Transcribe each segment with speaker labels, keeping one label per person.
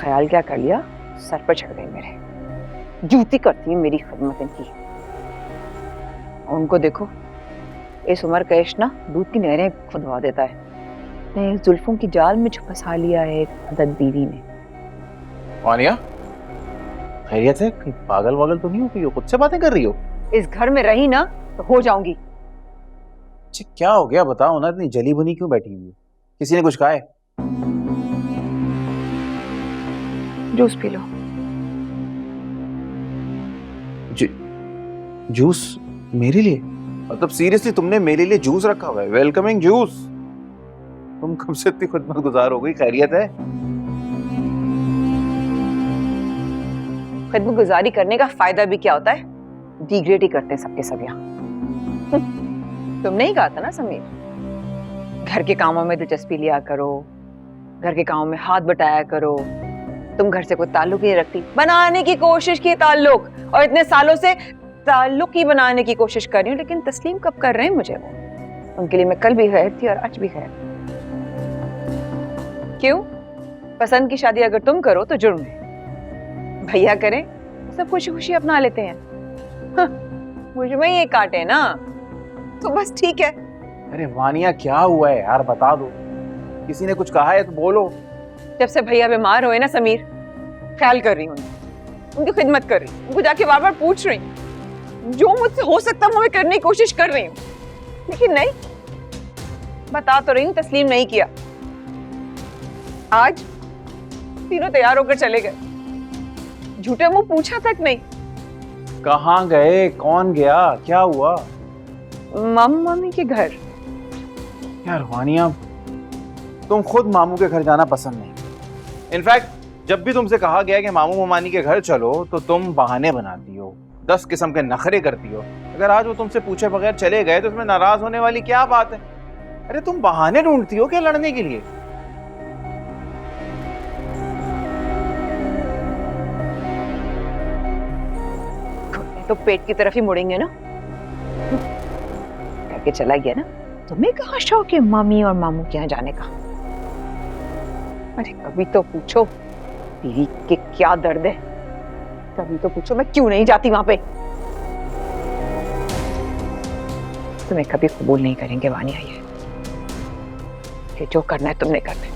Speaker 1: ख्याल क्या कर लिया, सर पर चढ़ गई मेरे। जूती करती है मेरी खिदमत इनकी। और उनको देखो, इस उम्र का इश्क ना दूध की नहरें खुदवा देता है। ने जुल्फों की जाल में फंसा लिया है एक अदद बीवी ने।
Speaker 2: वानिया, खैरियत है? पागल वागल तो नहीं हो? कि खुद से बातें कर रही हो?
Speaker 1: इस घर में रही ना तो हो जाऊंगी।
Speaker 2: अच्छा क्या हो गया बताओ ना, इतनी जली बुनी क्यों बैठी हुई है? किसी ने कुछ कहा है?
Speaker 1: Juice P low.
Speaker 2: जूस मेरे लिए? मतलब सीरियसली तुमने मेरे लिए जूस रखा हुआ है? Welcoming juice? तुम कब से इतनी खिदमतगुजार हो गई? खैरियत है?
Speaker 1: खिदमत गुजारी करने का फायदा भी क्या होता है? डिग्रेड ही करते हैं सबके सब यहाँ। तुमने ही कहा था ना समीर, घर के कामों में दिलचस्पी लिया करो, घर के कामों में हाथ बटाया करो। तुम घर से कोई ताल्लुक ही नहीं रखती। बनाने की कोशिश की ताल्लुक, और इतने सालों से ताल्लुक ही बनाने की कोशिश कर रही हूँ, लेकिन तस्लीम कब कर रहे हैं मुझे वो? उनके लिए मैं कल भी खैर थी और आज भी खैर। क्यों? पसंद की शादी अगर तुम करो तो जुर्म है, भैया करें सब खुशी खुशी अपना लेते हैं। हाँ, मुझ में ये काटे ना तो बस ठीक है।
Speaker 2: अरे वानिया क्या हुआ है यार, बता दो। किसी ने कुछ कहा है तो बोलो।
Speaker 1: जब से भैया बीमार हुए ना समीर, ख्याल कर रही हूँ, उनकी खिदमत कर रही हूँ, उनको जाके बार बार पूछ रही हूँ, जो मुझसे हो सकता है मैं करने की कोशिश कर रही हूँ, लेकिन नहीं, बता तो रही हूँ, तस्लीम नहीं किया। आज तीनों तैयार होकर चले गए, झूठे मुंह पूछा तक नहीं।
Speaker 2: कहाँ गए? कौन गया? क्या हुआ?
Speaker 1: मम्मी के घर।
Speaker 2: यार वानिया, तुम खुद मामू के घर जाना पसंद नहीं। इनफैक्ट जब भी तुमसे कहा गया कि मामू ममानी के घर चलो तो तुम बहाने बनाती हो, 10 किस्म के नखरे करती हो। अगर आज वो तुमसे पूछे बगैर चले गए तो उसमें नाराज होने वाली क्या बात है? अरे तुम बहाने ढूंढती हो क्या लड़ने के लिए?
Speaker 1: तो पेट की तरफ ही मुड़ेंगे ना। करके चला गया ना, तुम्हें कहाँ शौक है मामी और मामू के यहाँ जाने का? अरे कभी तो पूछो बीवी के क्या दर्द है, कभी तो पूछो मैं क्यों नहीं जाती वहां पे। तुम्हें कभी कबूल नहीं करेंगे वानिया ये कि जो करना है तुमने करना है।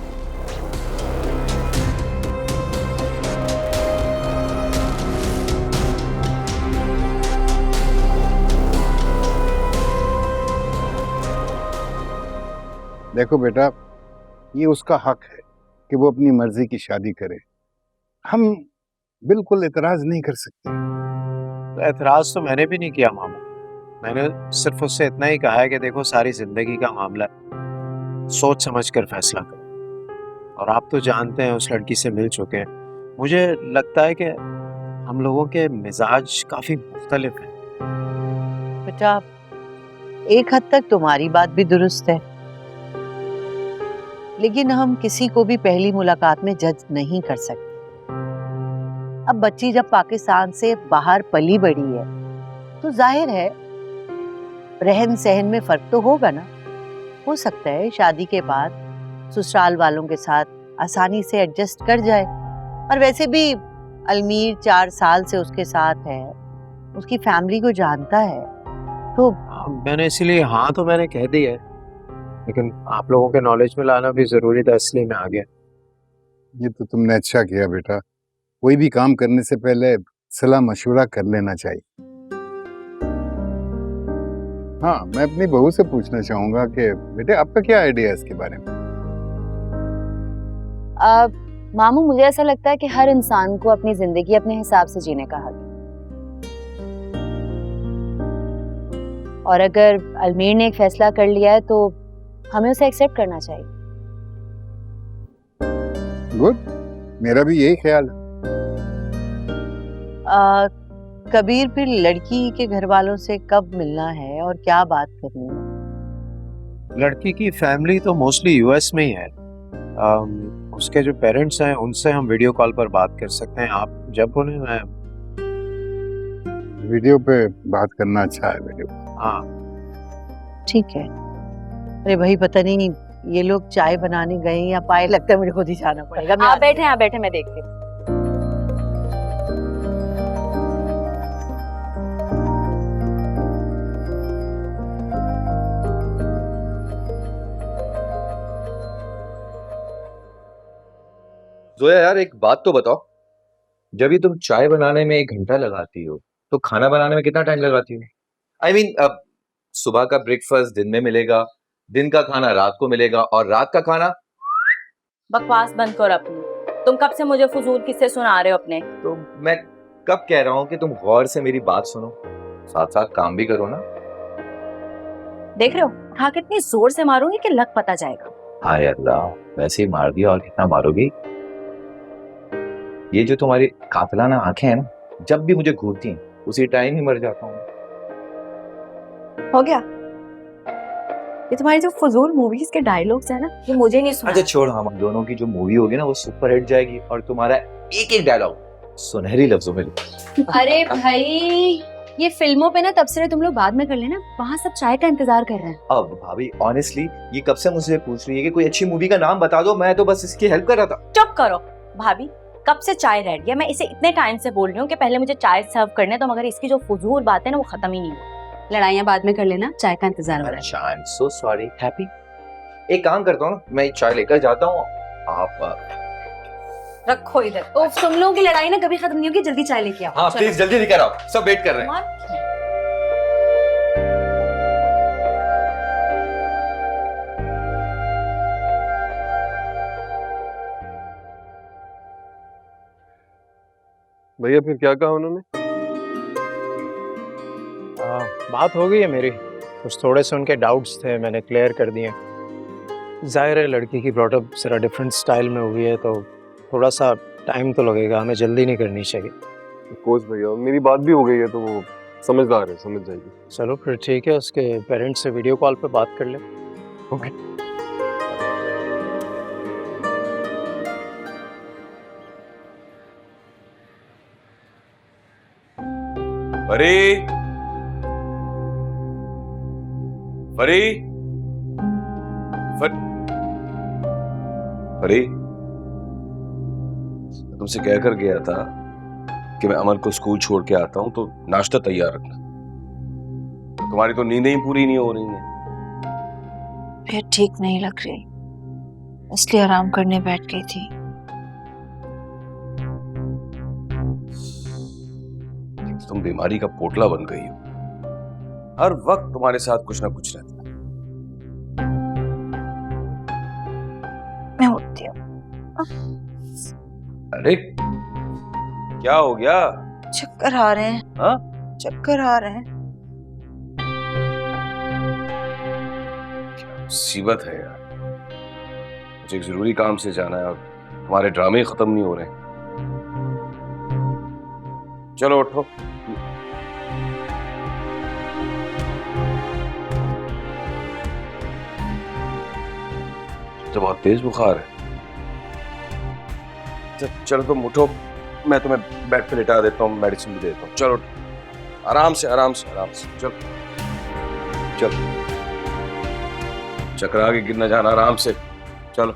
Speaker 3: देखो बेटा, ये उसका हक है कि वो अपनी मर्जी की शादी करे। हम बिल्कुल एतराज नहीं कर सकते।
Speaker 4: तो एतराज तो मैंने भी नहीं किया मामा, मैंने सिर्फ उससे इतना ही कहा है कि देखो सारी जिंदगी का मामला है, सोच समझ कर फैसला करो। और आप तो जानते हैं उस लड़की से मिल चुके हैं, मुझे लगता है कि हम लोगों के मिजाज काफी मुख्तलिफ हैं।
Speaker 5: बेटा, एक हद तक तुम्हारी बात भी दुरुस्त है, लेकिन हम किसी को भी पहली मुलाकात में जज नहीं कर सकते। अब बच्ची जब पाकिस्तान से बाहर पली बड़ी है तो जाहिर है रहन सहन में फर्क तो होगा ना। हो सकता है शादी के बाद ससुराल वालों के साथ आसानी से एडजस्ट कर जाए, और वैसे भी अलमीर 4 साल से उसके साथ है, उसकी फैमिली को जानता है। तो
Speaker 4: मैंने इसीलिए हाँ तो मैंने कह दिया है, लेकिन आप लोगों के नॉलेज में लाना भी जरूरी था, इसलिए मैं आ गया।
Speaker 3: ये तो तुमने अच्छा किया बेटा, कोई भी काम करने से पहले सलाह मशवरा कर लेना चाहिए। हाँ, मैं अपनी बहू से पूछना चाहूंगा कि बेटे आपका क्या आइडिया है इसके बारे में?
Speaker 6: मामू, मुझे ऐसा लगता है कि हर इंसान को अपनी जिंदगी अपने हिसाब से जीने का हक है, और अगर अलमीर ने एक फैसला कर लिया है तो हमें उसे एक्सेप्ट करना चाहिए।
Speaker 3: गुड, मेरा भी यही ख्याल है।
Speaker 5: कबीर, फिर लड़की के घर वालों से कब मिलना है और क्या बात करनी है?
Speaker 4: लड़की की फैमिली तो मोस्टली यूएस में ही है। उसके जो पेरेंट्स हैं उनसे हम वीडियो कॉल पर बात कर सकते हैं। आप जब बोले मैं
Speaker 3: वीडियो पे बात करना अच्छा है वीडियो।
Speaker 4: हाँ
Speaker 5: ठीक है। अरे भाई, पता नहीं ये लोग चाय बनाने गए या पाए, लगता है मुझे खुद ही जाना पड़ेगा।
Speaker 6: आप बैठे, मैं देखती हूँ।
Speaker 7: जोया यार एक बात तो बताओ, जब ये तुम चाय बनाने में 1 घंटा लगाती हो तो खाना बनाने में कितना टाइम लगाती हो? आई मीन अब सुबह का ब्रेकफास्ट दिन में मिलेगा, दिन का खाना रात को मिलेगा और रात का खाना।
Speaker 8: बकवास बंद करो अपनी। तुम कब से मुझे फजूल किस्से सुना रहे हो अपने?
Speaker 7: तो मैं कब कह रहा हूँ कि तुम गौर से मेरी बात सुनो, साथ साथ काम भी करो ना।
Speaker 8: देख रहे हो हाँ कितनी जोर से मारूंगी कि लग पता जाएगा।
Speaker 7: हाय अल्लाह, वैसे ही मार दिया और कितना मारोगी। ये जो तुम्हारी कातिलाना आंखें हैं ना, जब भी मुझे घूरती हैं उसी टाइम ही मर जाता हूँ।
Speaker 8: हो गया? ये तुम्हारी जो फजूल मूवीज के डायलॉग्स है ना, ये मुझे नहीं सुना।
Speaker 7: अच्छा छोड़, हम दोनों की जो मूवी होगी ना वो सुपर हिट जाएगी और तुम्हारा एक एक डायलॉग सुनहरी लफ्जों में लिखा।
Speaker 6: अरे भाई ये फिल्मों पे ना तबसरे तुम लोग बाद में कर लेना, वहाँ सब चाय का इंतजार कर रहे हैं।
Speaker 7: अब भाभी ऑनेस्टली ये कब से मुझसे पूछ रही है कि कोई अच्छी मूवी का नाम बता दो, मैं तो बस इसकी हेल्प कर रहा था।
Speaker 8: चुप करो भाभी, कब से चाय रेडी है? मैं इसे इतने टाइम से बोल रही हूँ कि पहले मुझे चाय सर्व करने तो, मगर इसकी जो फजूल बात है ना वो खत्म ही नहीं हुई।
Speaker 6: लड़ाइयाँ बाद में कर लेना, चाय का इंतजार हो रहा है।
Speaker 7: अच्छा I am so sorry. Happy एक काम करता हूँ ना, मैं चाय लेकर जाता हूँ, आप
Speaker 8: रखो इधर।
Speaker 6: ओफ, तुम लोगों की लड़ाई ना कभी खत्म नहीं होगी, जल्दी चाय लेके आओ।
Speaker 7: हाँ प्लीज जल्दी लेकर आओ, सब वेट कर रहे हैं।
Speaker 9: भैया फिर क्या कहा उन्होंने?
Speaker 4: बात हो गई है मेरी, कुछ थोड़े से उनके डाउट्स थे, मैंने क्लियर कर दिए। जाहिर है लड़की की ब्रॉटअप जरा डिफरेंट स्टाइल में हुई है तो थोड़ा सा टाइम तो लगेगा, हमें जल्दी नहीं करनी चाहिए।
Speaker 9: ऑफ कोर्स भैया, मेरी बात भी हो गई है तो वो समझदार है, समझ जाएगी।
Speaker 4: चलो फिर ठीक है, उसके पेरेंट्स से वीडियो कॉल पे बात कर ले।
Speaker 9: ओके।
Speaker 7: फरी फरी
Speaker 10: फरी, तुमसे कह कर गया था कि मैं अमन को स्कूल छोड़ के आता हूं तो नाश्ता तैयार रखना। तुम्हारी तो नींदें ही पूरी नहीं हो रही हैं।
Speaker 11: पेट ठीक नहीं लग रही, इसलिए आराम करने बैठ गई थी।
Speaker 10: तुम बीमारी का पोटला बन गई हो, हर वक्त तुम्हारे साथ कुछ ना कुछ रहता है।
Speaker 11: मैं उठती हूँ।
Speaker 10: अरे क्या हो गया?
Speaker 11: चक्कर आ रहे हैं।
Speaker 10: हाँ?
Speaker 11: चक्कर आ रहे हैं।
Speaker 10: क्या मुसीबत है यार, मुझे एक जरूरी काम से जाना है और तुम्हारे ड्रामे खत्म नहीं हो रहे। चलो उठो। तो बहुत तेज बुखार है। चलो तुम उठो, मैं तुम्हें बेड पे लिटा देता हूँ, मेडिसिन भी देता हूँ। चलो आराम से आराम से आराम से, चलो चलो, चकरा के गिर न जाना, आराम से चलो।